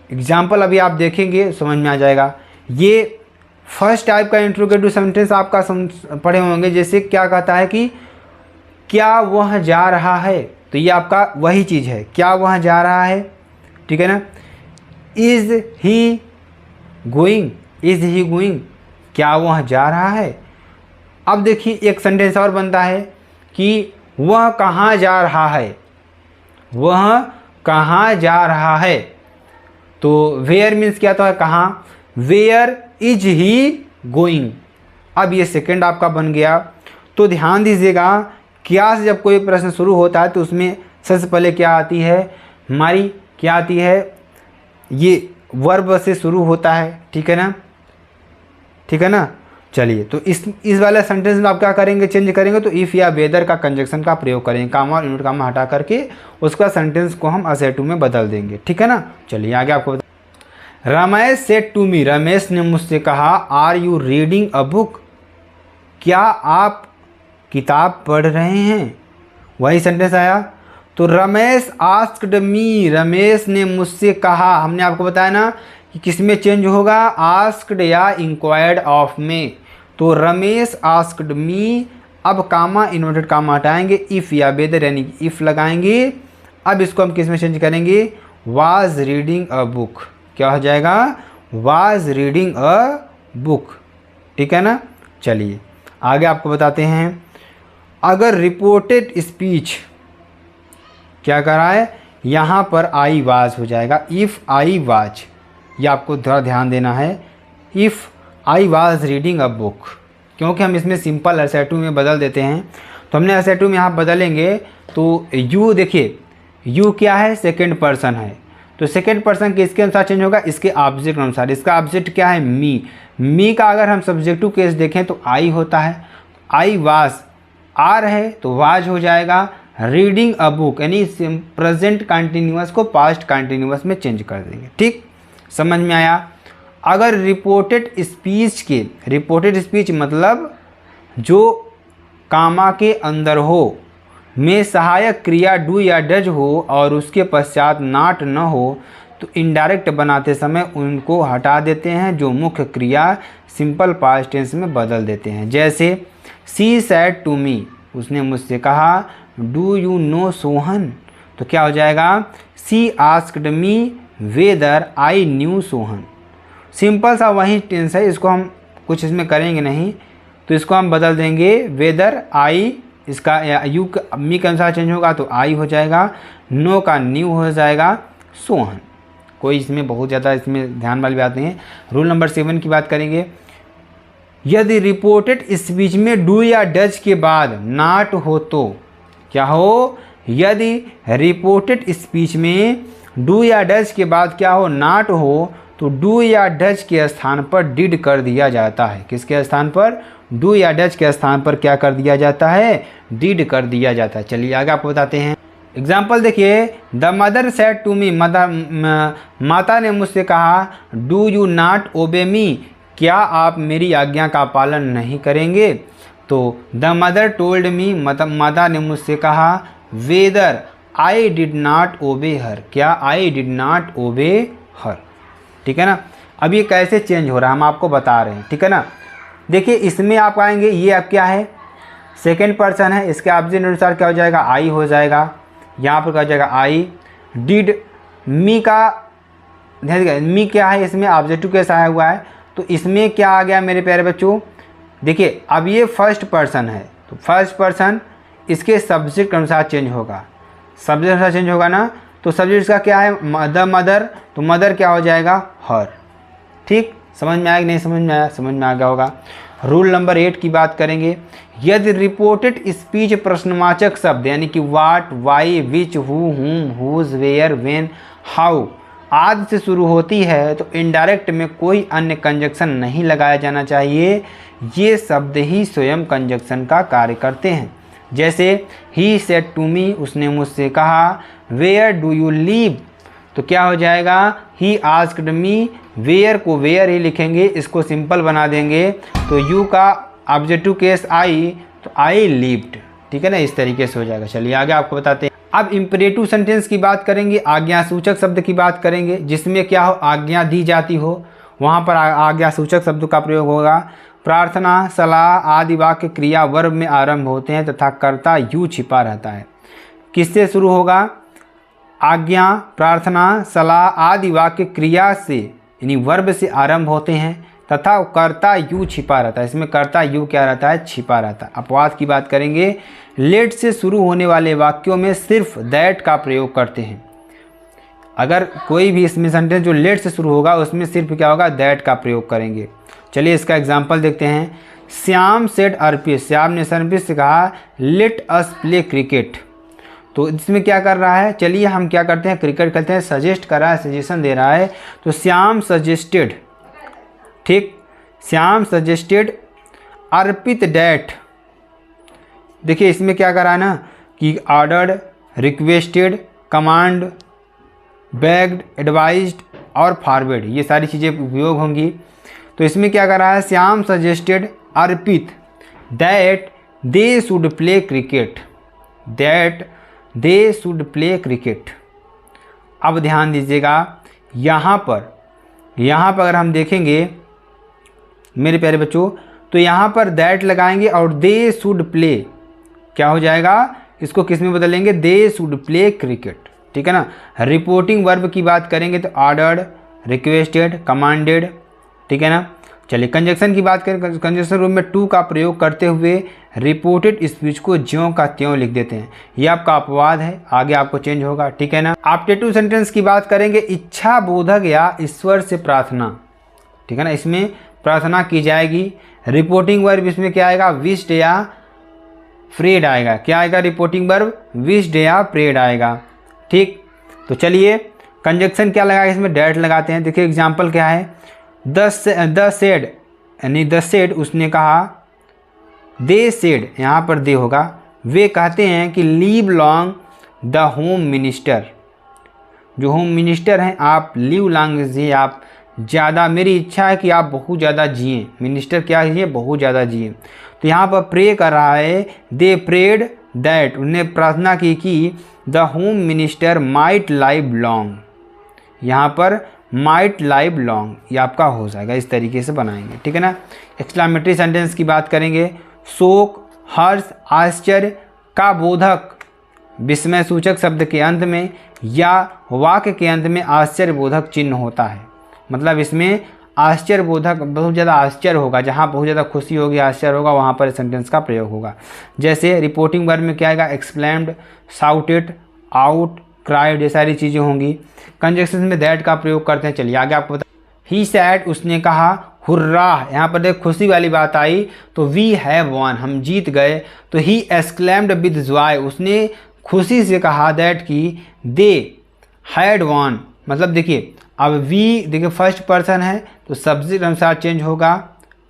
Speaker 1: एग्जाम्पल अभी आप देखेंगे समझ में आ जाएगा। ये फर्स्ट टाइप का इंट्रोगेटिव सेंटेंस आपका पढ़े होंगे, जैसे क्या कहता है कि क्या वह जा रहा है, तो ये आपका वही चीज़ है, क्या वह जा रहा है, ठीक है ना। Is he going, is he going, क्या वह जा रहा है। अब देखिए एक सेंटेंस और बनता है कि वह कहाँ जा रहा है, वह कहाँ जा रहा है, तो वेयर मीन्स क्या तो है कहाँ, वेयर इज ही गोइंग। अब ये सेकंड आपका बन गया। तो ध्यान दीजिएगा, क्या से जब कोई प्रश्न शुरू होता है तो उसमें सबसे पहले क्या आती है, हमारी क्या आती है, ये वर्ब से शुरू होता है, ठीक है ना, ठीक है ना। चलिए तो इस वाले सेंटेंस में आप क्या करेंगे, चेंज करेंगे, तो इफ़ या वेदर का कंजक्शन का प्रयोग करेंगे, कामा और यूनिट कामा हटा करके उसका सेंटेंस को हम असर्टिव में बदल देंगे, ठीक है ना। चलिए आगे आपको Ramesh said to me, Ramesh ने मुझसे कहा, are you reading a book, क्या आप किताब पढ़ रहे हैं, वही सेंटेंस आया। तो रमेश आस्क्ड मी, रमेश ने मुझसे कहा, हमने आपको बताया ना कि किस में चेंज होगा, आस्क्ड या इंक्वायर्ड ऑफ में। तो रमेश आस्क्ड मी, अब कामा इन्वर्टेड कामा हटाएंगे, इफ़ या वेदर यानी कि इफ़ लगाएंगे। अब इसको हम किस में चेंज करेंगे, वाज रीडिंग अ बुक, क्या हो जाएगा, वाज रीडिंग अ बुक, ठीक है ना। चलिए आगे आपको बताते हैं, अगर रिपोर्टेड स्पीच क्या करा है, यहाँ पर आई वाज हो जाएगा, इफ़ आई वाज, ये आपको थोड़ा ध्यान देना है, if I was reading a book, क्योंकि हम इसमें सिंपल असर्टिव में बदल देते हैं। तो हमने असर्टिव में यहाँ बदलेंगे, तो यू देखिए, यू क्या है, सेकंड पर्सन है, तो सेकंड पर्सन किसके अनुसार चेंज होगा, इसके ऑब्जेक्ट अनुसार। इसका ऑब्जेक्ट क्या है, मी, मी का अगर हम सब्जेक्टिव केस देखें तो आई होता है, आई वाज, आर है तो वाज हो जाएगा, रीडिंग अ बुक यानी प्रेजेंट कंटिन्यूअस को पास्ट कंटिन्यूअस में चेंज कर देंगे, ठीक, समझ में आया। अगर रिपोर्टेड स्पीच के, रिपोर्टेड स्पीच मतलब जो कामा के अंदर हो, में सहायक क्रिया डू या डज हो और उसके पश्चात नॉट न हो, तो इनडायरेक्ट बनाते समय उनको हटा देते हैं, जो मुख्य क्रिया सिंपल पास्ट टेंस में बदल देते हैं। जैसे सी सैड टू मी, उसने मुझसे कहा, डू यू नो सोहन, तो क्या हो जाएगा, she asked me whether I knew Sohan. Simple सा वही टेंस है, इसको हम कुछ इसमें करेंगे नहीं, तो इसको हम बदल देंगे वेदर आई, इसका यू का मी के अनुसार चेंज होगा तो आई हो जाएगा, नो का न्यू हो जाएगा सोहन। कोई इसमें बहुत ज़्यादा इसमें ध्यान वाली बात नहीं है। रूल नंबर 7 की बात करेंगे, यदि रिपोर्टेड स्पीच में डू या डज के बाद नॉट हो तो क्या हो, यदि रिपोर्टेड स्पीच में डू या डज के बाद क्या हो, नॉट हो, तो डू या डज के स्थान पर डिड कर दिया जाता है। किसके स्थान पर, डू या डज के स्थान पर क्या कर दिया जाता है, डिड कर दिया जाता है। चलिए आगे आपको बताते हैं। एग्जाम्पल देखिए, the mother said to me, माता ने मुझसे कहा, डू यू नॉट ओबे मी, क्या आप मेरी आज्ञा का पालन नहीं करेंगे। तो द मदर टोल्ड मी, माता ने मुझसे कहा, whether I did not obey हर, क्या आई डिड नॉट ओबे हर, ठीक है ना। अब ये कैसे चेंज हो रहा है हम आपको बता रहे हैं, ठीक है ना। देखिए इसमें आप आएंगे, ये अब क्या है, सेकंड पर्सन है, इसके ऑब्जेक्ट अनुसार क्या हो जाएगा, आई हो जाएगा, यहाँ पर क्या हो जाएगा आई, डिड, मी का ध्यान, मी क्या है, इसमें ऑब्जेक्टिव केस आया हुआ है, तो इसमें क्या आ गया मेरे प्यारे बच्चों, देखिए अब ये फर्स्ट पर्सन है तो फर्स्ट पर्सन इसके सब्जेक्ट के अनुसार चेंज होगा, सब्जेक्ट के अनुसार चेंज होगा ना। तो सब्जेक्ट इसका क्या है, द मदर, तो मदर क्या हो जाएगा, हर। ठीक, समझ में आया कि नहीं समझ में आया, समझ में आ गया होगा। रूल नंबर 8 की बात करेंगे। यदि रिपोर्टेड स्पीच प्रश्नवाचक शब्द यानी कि वाट, वाई, विच, हु, हुम, हुज, वेयर, व्हेन, हाउ आदि से शुरू होती है तो इनडायरेक्ट में कोई अन्य कंजक्शन नहीं लगाया जाना चाहिए। ये शब्द ही स्वयं कंजक्शन का कार्य करते हैं। जैसे ही सेड टू मी, उसने मुझसे कहा। वेयर डू यू लिव, तो क्या हो जाएगा, ही आस्क्ड मी। वेयर को वेयर ही लिखेंगे, इसको सिंपल बना देंगे तो यू का ऑब्जेक्टिव केस आई, तो आई लिव्ड। ठीक है ना, इस तरीके से हो जाएगा। चलिए आगे आपको बताते हैं। अब इम्परेटिव सेंटेंस की बात करेंगे, आज्ञा सूचक शब्द की बात करेंगे, जिसमें क्या हो, आज्ञा दी जाती हो, वहाँ पर आज्ञा सूचक शब्द का प्रयोग होगा। प्रार्थना, सलाह आदि वाक्य क्रिया वर्ब में आरंभ होते हैं तथा कर्ता यू छिपा रहता है। किससे शुरू होगा, आज्ञा, प्रार्थना, सलाह आदि वाक्य क्रिया से यानी वर्ब से आरंभ होते हैं तथा कर्ता यू छिपा रहता है। इसमें कर्ता यू क्या रहता है, छिपा रहता है। अपवाद की बात करेंगे, लेट से शुरू होने वाले वाक्यों में सिर्फ दैट का प्रयोग करते हैं। अगर कोई भी इसमें सेंटेंस जो लेट से शुरू होगा उसमें सिर्फ क्या होगा, दैट का प्रयोग करेंगे। चलिए इसका एग्जाम्पल देखते हैं। श्याम सेड अर्पित, श्याम ने अर्पित से कहा लेट अस प्ले क्रिकेट। तो इसमें क्या कर रहा है, चलिए हम क्या करते हैं, क्रिकेट खेलते हैं, सजेस्ट कर रहा है, सजेशन दे रहा है। तो श्याम सजेस्टेड, ठीक, श्याम सजेस्टेड अर्पित डैट। देखिए इसमें क्या करा है ना कि ordered, requested, command, bagged, advised और फॉरवर्ड, ये सारी चीज़ें उपयोग होंगी। तो इसमें क्या कर रहा है, Shyam suggested Arpit that they should play cricket, that they should play cricket. अब ध्यान दीजिएगा, यहाँ पर अगर हम देखेंगे मेरे प्यारे बच्चों, तो यहाँ पर दैट लगाएंगे और दे शुड प्ले क्या हो जाएगा, इसको किस में बदलेंगे, दे शुड प्ले क्रिकेट। ठीक है ना। रिपोर्टिंग वर्ब की बात करेंगे तो ऑर्डर्ड, रिक्वेस्टेड, कमांडेड। ठीक है ना। चलिए कंजक्शन की बात करें, कंजक्शन रूप में टू का प्रयोग करते हुए रिपोर्टेड स्पीच को ज्यों का त्यों लिख देते हैं। ये आपका अपवाद है, आगे आपको चेंज होगा। ठीक है ना। ऑप्टेटिव सेंटेंस की बात करेंगे, इच्छा बोधक या ईश्वर से प्रार्थना। ठीक है ना, इसमें प्रार्थना की जाएगी। रिपोर्टिंग वर्ब इसमें क्या आएगा, विश्ड या प्रेड आएगा। क्या आएगा, रिपोर्टिंग वर्ब विश्ड या प्रेड आएगा। ठीक, तो चलिए कंजक्शन क्या लगाएगा, इसमें डैट लगाते हैं। देखिए एग्जाम्पल क्या है, द सेड यानी द सेड उसने कहा, दे सेड यहाँ पर दे होगा, वे कहते हैं कि leave long the home minister, जो होम मिनिस्टर हैं, आप लीव लॉन्ग जिए, आप ज़्यादा, मेरी इच्छा है कि आप बहुत ज़्यादा जिए। मिनिस्टर क्या जिए, बहुत ज़्यादा जिए। तो यहाँ पर प्रे कर रहा है, दे प्रेड दैट, उन्हें प्रार्थना की कि the home minister might live long, यहाँ पर माइट लाइव लॉन्ग, ये आपका हो जाएगा। इस तरीके से बनाएंगे। ठीक है ना। एक्सक्लामेटरी सेंटेंस की बात करेंगे, शोक, हर्ष, आश्चर्य का बोधक विस्मय सूचक शब्द के अंत में या वाक्य के अंत में आश्चर्य बोधक चिन्ह होता है। मतलब इसमें आश्चर्य बोधक, बहुत ज़्यादा आश्चर्य होगा, जहाँ बहुत ज़्यादा खुशी होगी, आश्चर्य होगा, वहाँ पर सेंटेंस का प्रयोग होगा। जैसे रिपोर्टिंग वर्ब में क्या आएगा, एक्सक्लेम्ड, शाउटेड, आउट, क्राइड, ये सारी चीज़ें होंगी। कंजक्शन में दैट का प्रयोग करते हैं। चलिए आगे आपको बता, ही सैड उसने कहा, हुर्रा, यहाँ पर देख खुशी वाली बात आई, तो वी हैव वन, हम जीत गए। तो ही एक्सक्लेम्ड विद जॉय, उसने खुशी से कहा दैट कि दे हैड वन। मतलब देखिए अब वी, देखिए फर्स्ट पर्सन है तो सब्जेक्ट अनुसार चेंज होगा।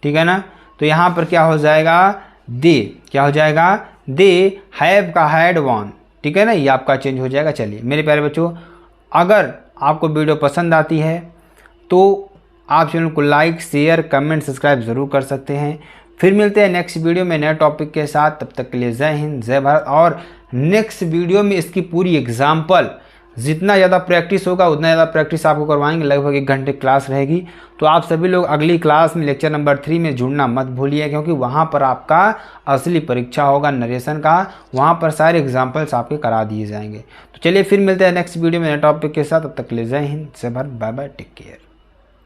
Speaker 1: ठीक है ना। तो यहाँ पर क्या हो जाएगा, दे, क्या हो जाएगा, दे हैव का हैड वन। ठीक है ना, ये आपका चेंज हो जाएगा। चलिए मेरे प्यारे बच्चों, अगर आपको वीडियो पसंद आती है तो आप चैनल को लाइक, शेयर, कमेंट, सब्सक्राइब ज़रूर कर सकते हैं। फिर मिलते हैं नेक्स्ट वीडियो में नए टॉपिक के साथ। तब तक के लिए जय हिंद, जय भारत। और नेक्स्ट वीडियो में इसकी पूरी एग्जाम्पल, जितना ज़्यादा प्रैक्टिस होगा उतना ज़्यादा प्रैक्टिस आपको करवाएंगे। लगभग 1 घंटे क्लास रहेगी। तो आप सभी लोग अगली क्लास में लेक्चर नंबर 3 में जुड़ना मत भूलिए, क्योंकि वहाँ पर आपका असली परीक्षा होगा नरेशन का। वहाँ पर सारे एग्जाम्पल्स आपके करा दिए जाएंगे। तो चलिए फिर मिलते हैं नेक्स्ट वीडियो में नए टॉपिक के साथ। तब तक के लिए जय हिंद, जय Bharat, bye bye, take care.